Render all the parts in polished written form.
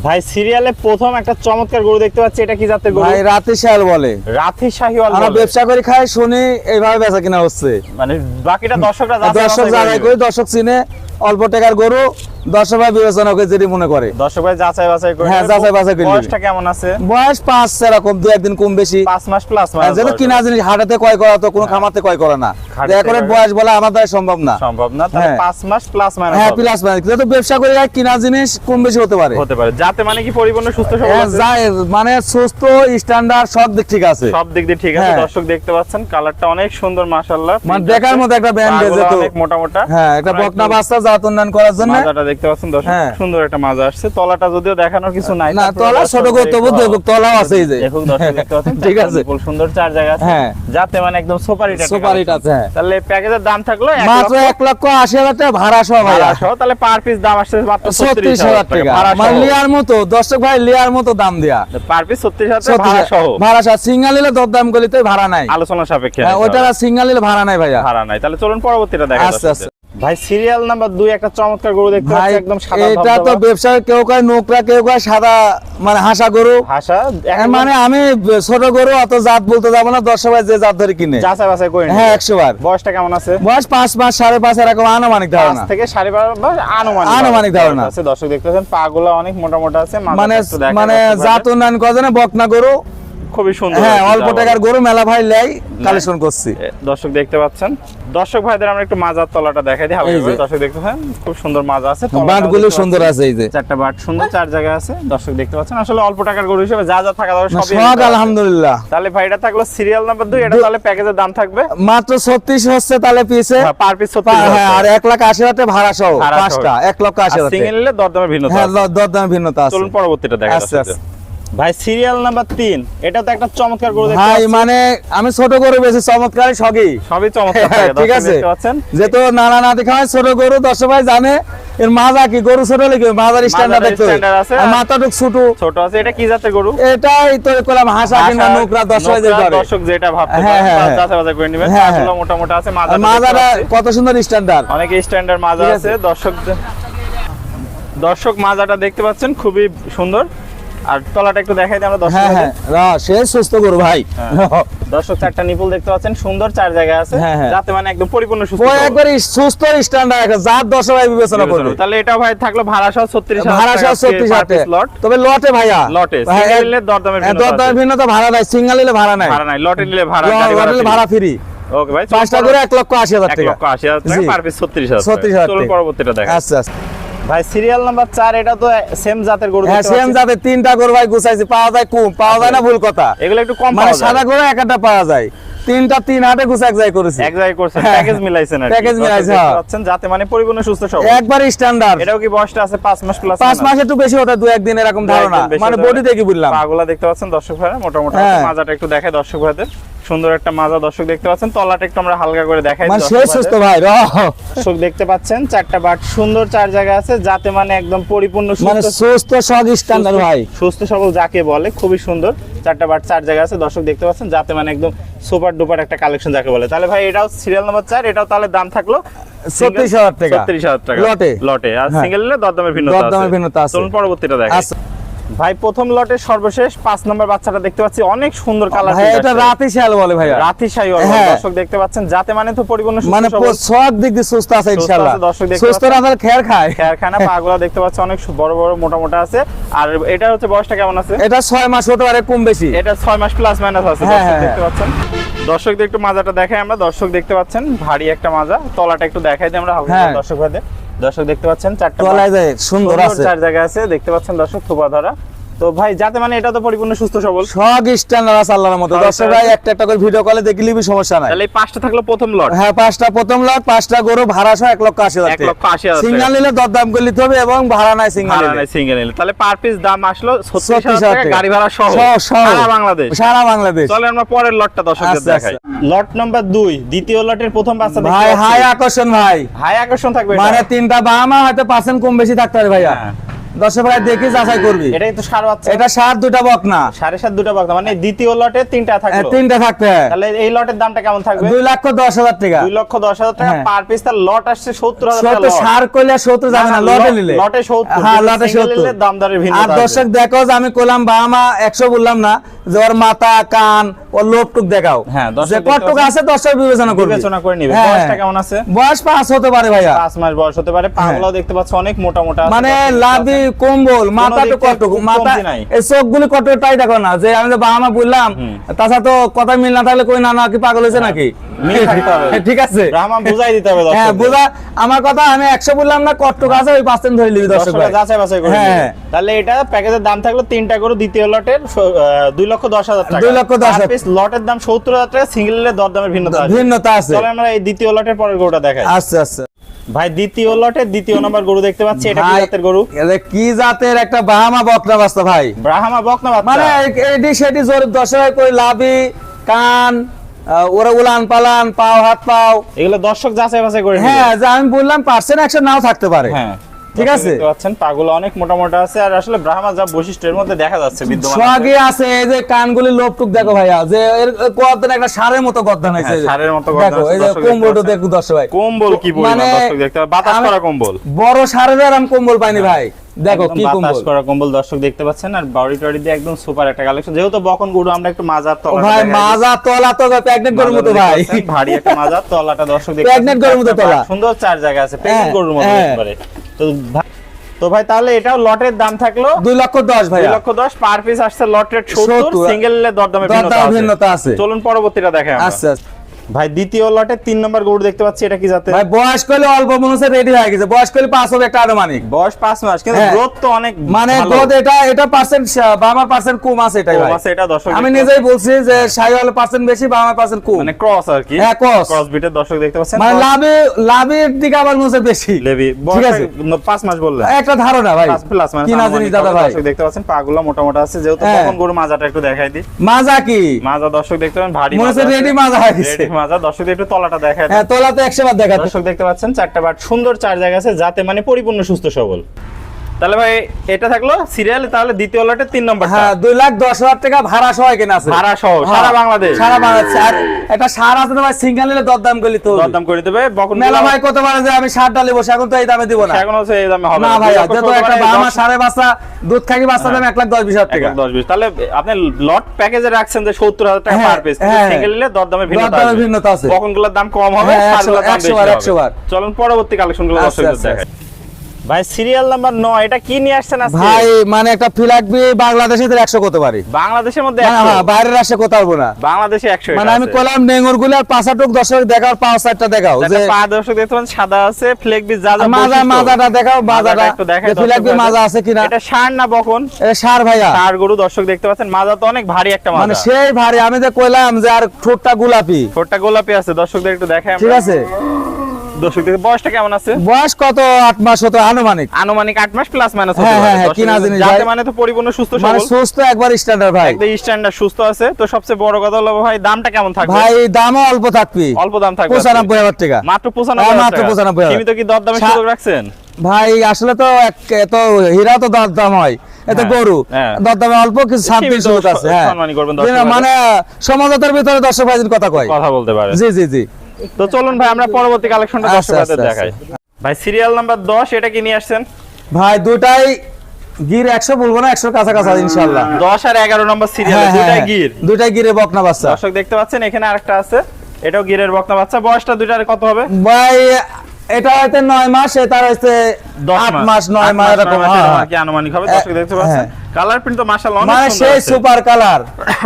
ভাই সিরিয়ালে প্রথম একটা চমৎকার গরু দেখতে পাচ্ছি, এটা কি জাতের গরু? ভাই রাতি শাল বলে। রাথি শাহিওয়াল আমরা বলে। ব্যবসা করে খাই, শুনি এইভাবে বেচা কিনা হচ্ছে। মানে বাকিটা দর্শকরা দর্শক যাচাই করে, দর্শক চিনে অল্প টাকার গরু, দর্শক ভাই বিবেচনা করে যেটি মনে করে। দর্শক ভাই যাচাই বাছাই করে। হ্যাঁ, যাচাই বাছাই করে। বয়সটা কেমন আছে? বয়স 5 এরকম, 2-1 দিন কম বেশি। 5 মাস প্লাস হ্যাঁ, যেহেতু কিনা জিনিস হাটাতে ক্রয় করা, তো কোনো খামারতে ক্রয় করা না। এখন বয়স বলা আমাদের সম্ভব না। সম্ভব না, তাহলে 5 মাস প্লাস মাইনাস। হ্যাঁ, প্লাস মাইনাস। যেহেতু ব্যবসা করে কিনা জিনিস কম বেশি হতে পারে। হতে পারে। যাতে মানে কি পরিপূর্ণ সুস্থ সবল আছে? মানে সুস্থ, স্ট্যান্ডার্ড, সব দিক ঠিক আছে। সব দিক দিয়ে ঠিক আছে। দর্শক দেখতে পাচ্ছেন কালারটা অনেক সুন্দর মাশাআল্লাহ। মানে দেখার মতো একটা ব্যান্ড যেহেতু অনেক মোটা মোটা। হ্যাঁ, একটা বকনা বাচ্চা জাত উন্নয়ন করার জন্য। মাজাটা দেখতে পাচ্ছেন দর্শক, সুন্দর একটা মাজা আসছে। তলাটা যদিও দেখানোর কিছু নাই। না, তলা ছোট করতে দেখো, তলাও আছে এই যে। দেখুন দর্শক দেখতে পাচ্ছেন, ঠিক আছে। ফুল সুন্দর চার জায়গা আছে। হ্যাঁ, যাতে মানে একদম সুপারিট আছে। সুপারিট আছে। তাহলে প্যাকেজের দাম থাকলো মাত্র 1,80,000 টাকা ভাড়া সহ ভাই। তাহলে পার পিস দাম আসছে মাত্র 36,000 টাকা। মানে লিয়ার মতো দর্শক ভাই, লিয়ার মতো দাম দেয়া। পার পিস 36,000 টাকা ভাড়া সহ। ভাড়া সহ। সিঙ্গেল নিলে দরদাম করলে ভাড়া নাই, আলোচনা সাপেক্ষে। ওইটা সিঙ্গেল নিলে ভাড়া নাই ভাইয়া, ভাড়া নাই। তাহলে চলুন পরবর্তীটা দেখা যাচ্ছে। আচ্ছা। ভাই সিরিয়াল নাম্বার 2 একটা চমৎকার গরু দেখতে পাচ্ছি, একদম সাদা। এটা তো ব্যবসায় কেউ কয় নোকরা, কেউ কয় সাদা, মানে হাসা গরু। হাসা মানে আমি ছোট গরু অত জাত বলতে যাবো না, দর্শক ভাই যে জাত ধরে কিনে যাচাই বাছাই করে। হ্যাঁ, 100 বার। বয়সটা কেমন আছে? বয়স 5 মাস 5.5 এরকম আনুমানিক ধারণা। 5 থেকে 5.5 বা আনুমানিক ধারণা আছে। দর্শক দেখতে পাচ্ছেন পাগুলো অনেক মোটা মোটা আছে। মানে জাত উন্নয়ন করে না, বকনা গরু খুবই সুন্দর। হ্যাঁ, অল্প টাকার গরু মেলা ভাই লাই কালেকশন করছি। দর্শক দেখতে পাচ্ছেন, দর্শক ভাইদের আমরা একটু মাজার তলাটা দেখাই দিই। দর্শক দেখতে পাচ্ছেন খুব সুন্দর মাজা আছে, বাটগুলো সুন্দর আছে। এই যে চারটা বাট সুন্দর, চার জায়গা আছে। দর্শক দেখতে পাচ্ছেন আসলে অল্প টাকার গরু হিসেবে যা যা থাকা দরকার সবই সব আলহামদুলিল্লাহ। তাহলে ভাইটা থাকলো সিরিয়াল নাম্বার 2, এটা তাহলে প্যাকেজের দাম থাকবে মাত্র 36 হচ্ছে তাহলে পিছে, পার পিস 36। হ্যাঁ, আর 1,80,000 টাকা ভাড়া সহ পাঁচটা 1,80,000 সিঙ্গেল নিলে দরদামের ভিন্নতা। হ্যাঁ, দরদামের ভিন্নতা আছে। চলুন পরবর্তীটা দেখা যাচ্ছে। ভাই সিরিয়াল নাম্বার 3, এটা তো একটা চমৎকার গরু দেখতে ভাই, মানে আমি ছোট গরু বেশি চমৎকার সবই চমৎকার ঠিক আছে। দেখতে পাচ্ছেন যেহেতু নানা নাতি খাওয়ায় ছোট গরু, দর্শক ভাই জানে এর মাজা কি, গরু ছোট লিখে মাজার স্ট্যান্ডার্ড দেখতে আছে, আর মাথাটুক ছোট আছে। এটা কি জাতের গরু? এটাই তো কইলাম হাসা কিংবা নোকরা, দর্শক যেটা ভাবতে পারেন যাচাই বাছাই করে নেবেন। মাছগুলো মোটা মোটা আছে, মাজাটা কত সুন্দর স্ট্যান্ডার্ড, অনেক স্ট্যান্ডার্ড মাজা আছে। দর্শক মাজাটা দেখতে পাচ্ছেন খুবই সুন্দর। আর তলাটা একটু দেখাই দিই আমরা দর্শক। হ্যাঁ, সে সুস্থ গরু ভাই। দর্শক চারটা নিপুল দেখতে পাচ্ছেন, সুন্দর চার জায়গা আছে, যাতে মানে একদম পরিপূর্ণ সুস্থ। ও একবারে সুস্থ স্ট্যান্ডার্ড একটা জাত দর্শক ভাই বিবেচনা করবে। তাহলে এটা ভাই থাকলো ভাড়া সহ 36,000 ভাড়া সহ 36,000 লট। তবে লটে ভাইয়া, লটে সিঙ্গেল নিলে দরদামের ভিন্নতা, ভাড়া নাই। সিঙ্গেল নিলে ভাড়া নাই, লটে নিলে ভাড়া ফ্রি। ওকে ভাই, 5টা করে 1,80,000 টাকা। 1,80,000 টাকা পার পিস 36,000 চলুন পরবর্তীটা দেখা। আচ্ছা। ভাই সিরিয়াল নাম্বার 4, এটা তো সেম জাতের গরু। হ্যাঁ, সেম জাতের 3টা গরু ভাই গুছাইছি। পাওয়া যায় কম, পাওয়া যায় না, ভুল কথা। এগুলো একটু কম মানে পাওয়া যায়। সাদা গরু একটা পাওয়া যায়, 3টা 3 হাটে গুছাক যায় করেছি। এক জায়গায় করছেন, প্যাকেজ মিলাইছেন আর প্যাকেজ মিলাইছে, পাচ্ছেন যাতে মানে পরিপূর্ণ সুস্থ সব একবার স্ট্যান্ডার্ড। এটাও কি বয়সটা আছে 5 মাস প্লাস? 5 মাস একটু বেশি হতে 2-1 দিন এরকম ধারণা, মানে বডি দেখি বললাম। পাগুলা দেখতে পাচ্ছেন দর্শক ভাইরা মোটা মোটা। মাজাটা একটু দেখায় দর্শক ভাইদের, সুন্দর একটা মাজা দর্শক দেখতে পাচ্ছেন। তলাটা একটু আমরা হালকা করে দেখাই। মানে সেই সুস্থ ভাই দর্শক দেখতে পাচ্ছেন চারটা বাট সুন্দর, চার জায়গা আছে, যাতে মানে একদম পরিপূর্ণ মানে সুস্থ সব স্ট্যান্ডার্ড ভাই, সুস্থ সবল যাকে বলে, খুবই সুন্দর। চারটা বাট চার জায়গা আছে দর্শক দেখতে পাচ্ছেন, যাতে মানে একদম সুপার ডুপার একটা কালেকশন যাকে বলে। তাহলে ভাই এটাও সিরিয়াল নাম্বার 4, এটাও তাহলে দাম থাকলো 36,000 টাকা। 36,000 টাকা লটে। আর সিঙ্গেল নিলে দরদামের ভিন্নতা আছে। চলুন পরবর্তীটা দেখা। ভাই প্রথম লটের সর্বশেষ 5 নম্বর বাচ্চাটা দেখতে পাচ্ছি, অনেক সুন্দর কালার। ভাই এটা রাতি শাল বলে ভাই, রাতি শাহিওয়াল দর্শক দেখতে পাচ্ছেন, যাতে মানে তো পরিপূর্ণ সুস্থ, মানে সব দিক দিয়ে সুস্থ আছে ইনশাআল্লাহ। সুস্থ রাখার খেয়ার খায়, পাগুলা দেখতে পাচ্ছেন অনেক বড় বড় মোটা মোটা আছে। আর এটা হচ্ছে বয়সটা কেমন আছে? এটা 6 মাস হতে পারে, কম বেশি। এটা 6 মাস প্লাস মাইনাস আছে দর্শক দেখতে পাচ্ছেন। দর্শকদের একটু মাজাটা দেখাই আমরা। দর্শক দেখতে পাচ্ছেন ভারী একটা মাজা। তলাটা একটু দেখাই দিই আমরা হালকা দর্শক ভাইদের। দর্শক দেখতে পাচ্ছেন চারটা তলায় যায় সুন্দর আছে, চার জায়গা আছে দেখতে পাচ্ছেন দর্শক, থোপা ধরা। তো ভাই যাতে মানে এটা তো পরিপূর্ণ সুস্থ সবল, সব স্ট্যান্ডার্ড আছে আল্লাহর মতো। দর্শক ভাই একটা একটা করে ভিডিও কলে দেখলেই সমস্যা নাই। তাহলে এই 5টা থাকলো প্রথম লট। হ্যাঁ, 5টা প্রথম লট, 5টা গরু ভাড়া সহ 1,80,000 টাকা। 1,80,000 সিঙ্গেল নিলে দরদাম করে নিতে হবে, এবং ভাড়া নাই সিঙ্গেল নিলে। তাহলে পার পিস দাম আসলো 36,000 টাকা, গাড়ি ভাড়া সহ সারা বাংলাদেশ। চলে আমরা পরের লটটা দর্শকদের দেখাই। লট নাম্বার 2, দ্বিতীয় লটের প্রথম বাচ্চা দেখতে ভাই হাই আকর্ষণ ভাই, হাই আকর্ষণ থাকবে। মানে 3টা বামা হয়তো 5% কম বেশি থাকতে পারে ভাইয়া। দর্শক ভাই দেখি যাচাই করবি। এটা কিন্তু সার বাচ্চা, এটা সার দুটা বকনা, 7.5 দুটা বকনা, মানে দ্বিতীয় লটে 3টা থাকলো, 3টা থাকবে। তাহলে এই লটের দামটা কেমন থাকবে? 2,10,000 টাকা। 2,10,000 টাকা পার পিস। তার লট আসছে 70,000 টাকা। 70 সার কইলে 70 যাবে না, লটে নিলে লটে 70। হ্যাঁ, লটে 70 দাম দরের ভিন্ন। আর দর্শক দেখো যে আমি কইলাম বাহামা 100 বললাম না, যে ওর মাথা কান ওর লোপটুক দেখাও। হ্যাঁ, যে কতটুকু আছে দর্শক বিবেচনা করবে, বিবেচনা করে নিবে। হ্যাঁ। বয়সটা কেমন আছে? বয়স 5 হতে পারে ভাইয়া, 5 মাস বয়স হতে পারে। পাগুলো দেখতে পাচ্ছ অনেক মোটা মোটা আছে, মানে লাভি কম্বল, মাথাটা কতটুকু, মাথা এই চোখগুলি কতটুকু টাই দেখো না, যে আমি তো বাহামা বললাম তাছাড়া তো কথা মিল না থাকলে কই না না কি পাগল হয়েছে নাকি, মিল থাকতে হবে। ঠিক আছে, রাহমান বুঝাই দিতে হবে দর্শক। হ্যাঁ বুঝা, আমার কথা আমি 100 বললাম না, কতটুকু আছে ওই 5% ধরে নিবি দর্শক ভাই, যাচাই বাছাই করে নিবে। তাহলে এটা প্যাকেজের দাম থাকলো 3টা করে, দ্বিতীয় লটের 2,10,000 টাকা। 2,10,000 পিস লটের দাম 70,000 টাকা, সিঙ্গেলের দরদামের ভিন্নতা আছে। চলো আমরা এই দ্বিতীয় লটের পরের গরুটা দেখাই। আচ্ছা আচ্ছা ভাই, দ্বিতীয় লটের দ্বিতীয় নম্বর গরু দেখতে পাচ্ছি। এটা কি জাতের গরু? এটা কি জাতের একটা বাহামা বকনা বাস্তা ভাই, ব্রাহ্মা বকনা বাচ্চা, মানে এডি সেটি জোর দর্শক কই লাভি কান ওরা উলান পালান পাও হাত পাও এগুলো দর্শক যাচাই বাছাই করে নিবে। হ্যাঁ, যে আমি বললাম 100% নাও থাকতে পারে। হ্যাঁ, ঠিক আছে, দেখতে পাচ্ছেন পাগুলো অনেক মোটা মোটা আছে, আর আসলে ব্রাহ্মা যা বৈশিষ্ট্যের মধ্যে দেখা যাচ্ছে বিদ্যমান সোয়াগে আছে। এই যে কানগুলি লোপটুক দেখো ভাইয়া, যে এর গর্দান একটা ষাঁড়ের মতো গর্দান হয়েছে, হ্যাঁ, ষাঁড়ের মতো গর্দান দেখো। আছে, এই যে দর্শক কম্বলটা দেখতে দেখো দর্শক ভাই, কম্বল কি পরিমাণ দর্শক দেখতে পাচ্ছেন, বাতাস করা কম্বল। বড় ষাঁড়ের আর আমি কম্বল পাইনি ভাই, দেখো একদম কি বাতাস কম্বল করা কম্বল দর্শক দেখতে পাচ্ছেন। আর বডি টডি দিয়ে একদম সুপার একটা কালেকশন। যেহেতু বকন গরু, আমরা একটু মাজার তলা ভাই, মাজা তলা তো প্রেগনেন্ট গরুর মতো ভাই, ভারী একটা মাজার তলাটা দর্শক দেখতে প্রেগনেন্ট গরুর মতো তলা, সুন্দর 4 জায়গা আছে, প্রেগনেন্ট গরুর মতো একবারে। তো ভাই তাহলে এটাও লটের দাম থাকলো 2,10,000 ভাই, 2,10,000 পার পিস আসছে লটের 70, সিঙ্গেলের দরদামে ভিন্নতা আছে। চলুন পরবর্তীটা দেখাই আমরা। আচ্ছা ভাই, দ্বিতীয় লটের 3 নম্বর গরু দেখতে পাচ্ছি। এটা কি জাতের? ভাই, বয়স করলে অল্প মনে রেডি হয়ে গেছে, বয়স করলে 5 হবে একটা আনুমানিক, বয়স 5 মাস, কিন্তু গ্রোথ তো অনেক, মানে গ্রোথ এটা পার্সেন্ট বামার পার্সেন্ট কম আছে, এটাই ভাই আছে। এটা দর্শক আমি নিজেই বলছি যে শাইওয়াল পার্সেন্ট বেশি, বামার পার্সেন্ট কম, মানে ক্রস আর কি। হ্যাঁ, ক্রস বিটের দর্শক দেখতে পাচ্ছেন, মানে লাভের দিকে আবার মনে বেশি লেবি। ঠিক আছে, 5 মাস বললেন, একটা ধারণা ভাই, প্লাস মানে কি না জিনিস দাদা ভাই, দর্শক দেখতে পাচ্ছেন পাগুলো মোটা মোটা আছে। যেহেতু কখন গরু, মাজাটা একটু দেখাই দি। মাজা কি মাজা দর্শক দেখতে পাচ্ছেন ভারী মনে মাজা, রেডি মাজা হয়ে গেছে, রেডি মাজা। দর্শক একটু তলাটা দেখাই। হ্যাঁ, তোলা তো 100 বার দেখা। দর্শক দেখতে পাচ্ছেন 4টা বাট, সুন্দর 4 জায়গা আছে, যাতে মানে পরিপূর্ণ সুস্থ সবল। তাহলে ভাই এটা থাকলো সিরিয়াল। তাহলে দ্বিতীয় লটের 3 নম্বর, হ্যাঁ, 2,10,000 টাকা ভাড়া সহ কেনা আছে, ভাড়া সহ সারা বাংলাদেশ, সারা বাংলাদেশ। আর এটা সার আছে তো ভাই, সিঙ্গেল নিলে দরদাম করলি তো দরদাম করে দেবে। বকন মেলা ভাই কত পারে যে আমি সার ডালে বসে, এখন তো এই দামে দিব না, এখন হচ্ছে এই দামে হবে না ভাই। যেহেতু একটা বাহামা সাড়ে বাচ্চা দুধ খাকি বাচ্চা দাম 1,10,20,000 টাকা, 10-20। তাহলে আপনি লট প্যাকেজে রাখছেন যে 70,000 টাকা পার পিস, সিঙ্গেল নিলে দরদামে ভিন্নতা আছে, বকনগুলোর দাম কম হবে, সারগুলোর দাম বেশি হবে। 100 বার। চলুন পরবর্তী কালেকশনগুলো দর্শকদের দেখাই। ভাই, সিরিয়াল নাম্বার 9, এটা কি নিয়ে আসছেন আজকে? ভাই, মানে একটা ফিলাকবি বাংলাদেশে 100 কত পারি, বাংলাদেশের মধ্যে হ্যাঁ, বাইরের রাষ্ট্রে কোথাও পারবো না, বাংলাদেশে 100। মানে আমি কলাম নেঙ্গর গুলার পাঁচাটুক দর্শক দেখাও, 5-4টা দেখাও, যে পা দর্শক দেখতে পাচ্ছেন সাদা আছে, ফ্লেক বি যা যা মাজাটা দেখাও, মাজাটা একটু দেখাই। ফিলাকবি মাজা আছে কিনা, এটা ষাঁড় না বকন? এটা সার ভাইয়া, ষাঁড় গরু দর্শক দেখতে পাচ্ছেন। মাজা তো অনেক ভারী একটা মাজা, মানে সেই ভারী। আমি যে কইলাম যে আর ঠোঁটটা গোলাপি, ঠোঁটটা গোলাপি আছে, দর্শকদের একটু দেখাই আমরা। ঠিক আছে, দর্শকদের বয়সটা কেমন আছে? বয়স কত 8 মাস হতো আনুমানিক, 8 মাস প্লাস মাইনাস হ্যাঁ, হ্যাঁ, কি না জিনিস ভাই, যাতে মানে তো পরিপূর্ণ সুস্থ মানে সবল, সুস্থ একবার স্ট্যান্ডার্ড ভাই, একদম স্ট্যান্ডার্ড সুস্থ আছে। তো সবচেয়ে বড় কথা হলো ভাই, দামটা কেমন থাকবে? ভাই, দামও অল্প থাকবে, অল্প দাম থাকবে 95,000 টাকা, মাত্র 95,000 মাত্র 95,000। সীমিত কি দরদামের সুযোগ রাখছেন? ভাই, আসলে তো এত হীরা তো দরদাম হয়, এত গরু দরদামে অল্প কিছু 7 সুযোগ আছে, হ্যাঁ, মানে সমাজতার ভিতরে দর্শক ভাইদের কথা কয়, কথা বলতে পারে। জি জি জি। তো চলুন ভাই আমরা পরবর্তী কালেকশনটা দর্শকদের দেখাই। ভাই, সিরিয়াল নাম্বার 10, এটা কি নিয়ে আসছেন? ভাই, দুটাই গির, 100 বলবো না, 100 কাছাকাছি ইনশাআল্লাহ। 10 আর 11 নম্বর সিরিয়াল, দুটাই গিরে বকনা বাচ্চা। দর্শক দেখতে পাচ্ছেন এখানে আরেকটা আছে, এটাও গিরের বকনা বাচ্চা। বয়সটা দুইটার কত হবে? ভাই, এটা হয়তো 9 মাস, এটা হচ্ছে 8 মাস 9 মাস এরকম, কি আনুমানিক হবে। দর্শক দেখতে পাচ্ছেন কালার প্রিন্ট তো মাশাআল্লাহ অনেক মানে সুন্দর, সেই সুপার কালার।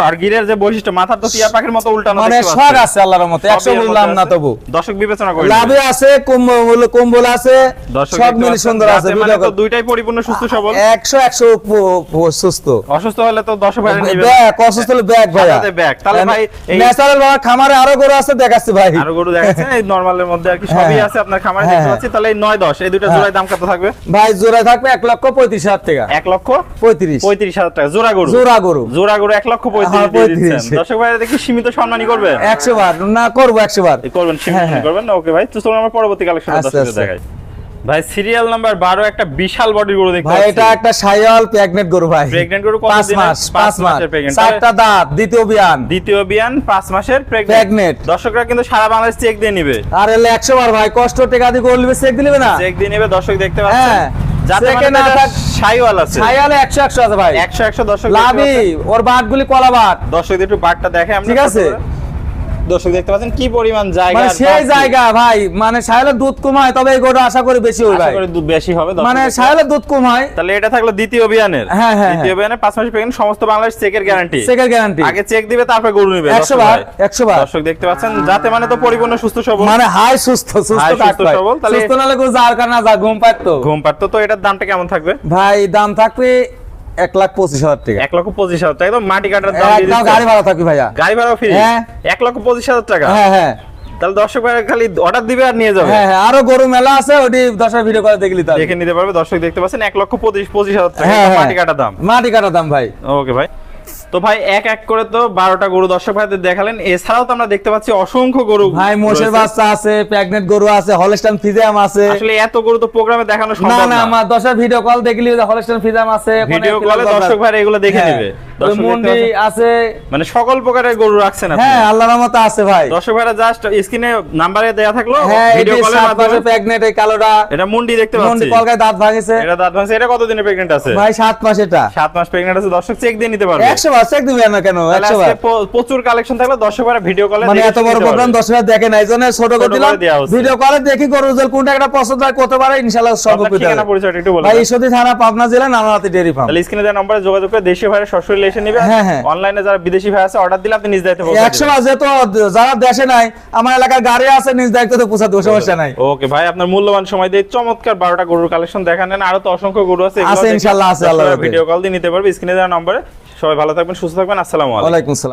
আর গিরের যে বৈশিষ্ট্য, মাথার তো টিয়া পাখির মতো উল্টানো, মানে সব আছে আল্লাহর রহমতে, 100 বললাম না তবু দর্শক বিবেচনা করে। লাভে আছে, কম্বল আছে, সব মিলে সুন্দর আছে, মানে তো দুইটাই পরিপূর্ণ সুস্থ সবল, 100 সুস্থ। অসুস্থ হলে তো দর্শক ভাই নেবে, ব্যাক অসুস্থ হলে ব্যাক ভাইয়া, ব্যাক। তাহলে ভাই এই ন্যাচারাল ভাবে খামারে আরো গরু আছে, দেখাচ্ছি ভাই, আরো গরু দেখাচ্ছেন, এই নরমালের মধ্যে আর কি সবই আছে আপনার খামারে দেখতে পাচ্ছি। তাহলে এই 9-10 এই দুটো জোড়ায় দাম কত থাকবে? ভাই, জোড়া থাকবে 1,35,000 টাকা, 1,35,000 টাকা জোড়া গরু, জোড়া গরু 1,35,000 দিয়ে দিচ্ছেন। দর্শক ভাইরা দেখি সীমিত সম্মানই করবে, 100 বার না করব, 100 বার করবেন, সীমিত করবেন না। ওকে ভাই, তো চলুন আমরা পরবর্তী কালেকশন দর্শকদের দেখাই। ভাই সিরিয়াল নাম্বার 12 একটা বিশাল বডির গরু দেখতে ভাই পাচ্ছি। এটা একটা শায়াল প্রেগনেন্ট গরু ভাই। প্রেগনেন্ট গরু কত 5 দিনের? মাস 5 মাস মাসের প্রেগনেন্ট। চারটা দাঁত, দ্বিতীয় বিয়ান। দ্বিতীয় বিয়ান 5 মাসের Pregnant। প্রেগনেন্ট। দর্শকরা কিন্তু সারা বাংলাদেশ চেক দিয়ে নিবে। আর এলে 100 বার ভাই কষ্ট টাকা দিয়ে গরু নিবে, চেক দিবে না? চেক দিয়ে নিবে, দর্শক দেখতে পাচ্ছেন। হ্যাঁ, যাতে চেকে মানে না এটা থাক, শাইওয়াল আছে। শায়ালে 100 100 আছে ভাই। 100 দর্শক দেখতে লাভি, পাচ্ছেন। ওর বাটগুলি কলা বাট। দর্শক একটু বাটটা দেখে আমরা। ঠিক আছে। দর্শক দেখতে পাচ্ছেন কি পরিমাণ জায়গা। মানে সেই জায়গা ভাই, মানে শায়ালের দুধ কম হয়, তবে এই গরুটা আশা করি বেশি হবে আশা ভাই। করি দুধ বেশি হবে। দর্শক মানে দেখতে শায়ালের দুধ কম হয়। তাহলে এটা থাকলো দ্বিতীয় বিয়ানের। হ্যাঁ, হ্যাঁ, দ্বিতীয় বিয়ানের 5 মাসের প্রেগনেন্ট, সমস্ত বাংলাদেশ চেকের গ্যারান্টি। চেকের গ্যারান্টি। আগে চেক দিবে তারপর গরু নিবে। 100 বার 100 বার। দর্শক দেখতে পাচ্ছেন, যাতে মানে তো পরিপূর্ণ সুস্থ সবল। মানে হাই সুস্থ সুস্থ হাই থাক সুস্থ ভাই। সবল, তাহলে- সুস্থ নালে গরু যার কারণে যা ঘুম পাতো। ঘুম পারতো। তো এটার দামটা কেমন থাকবে? ভাই দাম থাকবে 1,25,000 টাকা। 1,25,000 টাকা। একদম মাটি কাটার দাম দিয়ে একদম দিচ্ছে। গাড়ি ভাড়া থাকবে ভাইয়া। গাড়ি ভাড়া ফ্রি। হ্যাঁ। 1,25,000 টাকা। হ্যাঁ হ্যাঁ তাহলে দর্শক ভাইরা খালি অর্ডার দিবে আর নিয়ে যাবে। হ্যাঁ হ্যাঁ, আরো গরু মেলা আছে, ওটি 10 ভিডিও করে দেখলি তার। দেখে নিতে পারবে। দর্শক দেখতে পাচ্ছেন 1,25,000 টাকা। হ্যাঁ, একদম হ্যাঁ। মাটি কাটা দাম। মাটি কাটা দাম ভাই। ওকে ভাই। তো ভাই এক এক করে তো 12টা গরু দর্শক ভাইদের দেখালেন। এছাড়াও তো আমরা দেখতে পাচ্ছি অসংখ্য গরু ভাই মোষের রয়েছে। বাচ্চা আছে, প্রেগনেন্ট গরু আছে, হলস্টাইন ফিজিয়াম আছে। আসলে এত গরু তো প্রোগ্রামে দেখানো না সম্ভব না, না। আমার 10 ভিডিও কল দেখলি হলস্টাইন ফিজিয়াম আছে, ভিডিও কলে দর্শক ভাইরা এগুলো দেখে নেবে। দর্শক দেখতে মুন্ডি পাচ্ছেন। আছে। মানে সকল প্রকারের গরু রাখছেন আপনি। হ্যাঁ, আল্লাহর রহমতে আছে ভাই। দর্শক ভাইরা জাস্ট স্ক্রিনে নাম্বারে দেয়া থাকলো, হ্যাঁ, ভিডিও এই কলের 7 মাধ্যমে। মাসে প্রেগনেন্ট, এই কালোটা এটা মুন্ডি দেখতে মুন্ডি পাচ্ছি। কলকায় দাঁত ভাঙিছে। এটা দাঁত ভাঙছে। এটা কত দিনে প্রেগন্যান্ট আছে? ভাই 7 মাস। এটা 7 মাস প্রেগন্যান্ট আছে। দর্শক চেক দিয়ে নিতে পারবে। 100 বার চেক দিবেন না কেন? তাহলে 100 বার। আজকে প্রচুর কালেকশন থাকলো। দর্শক ভাইরা ভিডিও কলে মানে এত বড় প্রোগ্রাম 10 বার দেখে নাই, জন্য ছোট করে দিলাম। দেয়া হচ্ছে। ভিডিও কলে দেখি গরু জল কোনটা একটা পছন্দ হয় কত পারে ইনশাআল্লাহ সব আপনার পেতে ঠিকানা পরিচয়টা একটু বলুন। ভাই ঈশ্বরদী থানা, পাবনা জেলা, নানাহাটি ডেয়ারি ফার্ম। তাহলে স্ক্রিনে দেওয়া নম্বরে যোগাযোগ করে দেশীয় ভাইরা সরাসরি এসে নিবে। হ্যাঁ, হ্যাঁ। অনলাইনে যারা বিদেশি ভাই আছে অর্ডার দিলে আপনি নিজ দায়িত্বে পৌঁছে 100 বার যেহেতু যারা দেশে নাই, আমার এলাকার গাড়ি আছে, নিজ দায়িত্বে পৌঁছাতে সমস্যা নাই। ওকে ভাই, আপনার মূল্যবান সময় দিয়ে চমৎকার 12টা গরুর কালেকশন দেখানেন। আরো তো অসংখ্য গরু আছে, এগুলো আছে দেখে ইনশাআল্লাহ, আছে দর্শকরা আল্লাহর রহমতে। ভিডিও কল দিয়ে নিতে পারবে। স্ক্রিনে দেওয়া নম্বরে। সবাই ভালো থাকবেন, সুস্থ থাকবেন। আসসালামু আলাইকুম। ওয়ালাইকুম আসসালাম।